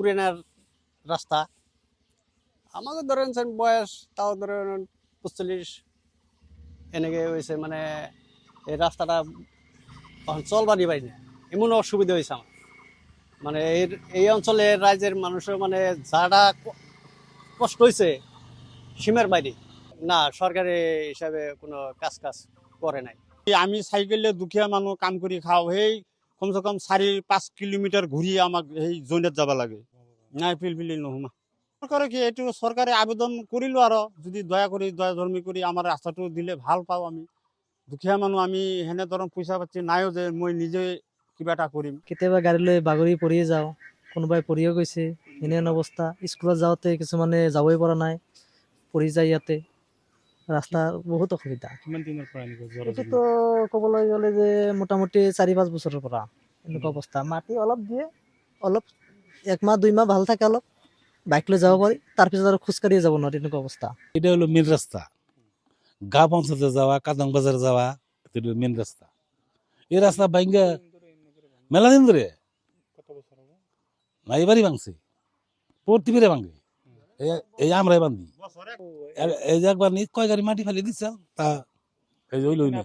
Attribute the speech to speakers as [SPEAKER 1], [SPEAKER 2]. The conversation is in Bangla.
[SPEAKER 1] পুরানার রাস্তা। আমাকে ধরেন বয়স তাও ধরেন 45 এনেকে হয়েছে, মানে এই রাস্তাটা চলবারই পাইনি, এমন অসুবিধা হয়েছে আমার। মানে এই অঞ্চলের রাজ্যের মানুষের মানে যারা কষ্ট হয়েছে সীমার বাইরে। না, সরকারি হিসাবে কোনো কাজ করে নাই।
[SPEAKER 2] আমি সাইকেলে দুখীয়া মানুহ কাম কৰি খাওঁ, সেই কমচে কম 4-5 কিলোমিটাৰ ঘূৰি আমাক সেই জইনত যাব লাগে। নাই পিলপিলি নোসোমা। চৰকাৰে কি এইটো চৰকাৰে আবেদন কৰিলো আৰু যদি দয়া কৰি দয়া ধৰ্মী কৰি আমাৰ ৰাস্তাটো দিলে ভাল পাওঁ আমি। দুখীয়া মানুহ আমি সেনে ধৰণ পইচা পাতি নাইও যে মই নিজে কিবা এটা কৰিম।
[SPEAKER 3] কেতিয়াবা গাড়ী লৈ বাগৰি পৰিয়ে যাওঁ, কোনোবাই পৰিও গৈছে, এনে অৱস্থা। স্কুলত যাওঁতে কিছুমানে যাবই পৰা নাই, পৰি যায় ইয়াতে। ৰাস্তাৰ বহুত অসুবিধা।
[SPEAKER 2] কিমান দিনৰ পৰা এনেকুৱা জ্বৰ?
[SPEAKER 3] এইটোতো ক'বলৈ গ'লে যে মোটামুটি 4-5 বছৰৰ পৰা এনেকুৱা অৱস্থা। মাটি অলপ দিয়ে, অলপ 1 মাহ 2 মাহ ভাল থাকে, অলপ বাইক লৈ যাব পাৰি, তাৰপিছত আৰু খোজকাঢ়িয়ে যাব নোৱাৰি, এনেকুৱা অৱস্থা।
[SPEAKER 4] এটা হলো মেন রাস্তা, গা পঞ্চায়েতে যাওয়া, কাদং বাজার যাওয়া, এটা হলো মেন রাস্তা। এই রাস্তা ভাঙ্গা মেলা দিন ধরে না, এবারই ভাঙছে, প্রতিবারে ভাঙে। এই আমরাই বান্ধি, এই যে একবার কয় গাড়ি মাটি ফেলে দিচ্ছে, তা এই যে ওই লই না।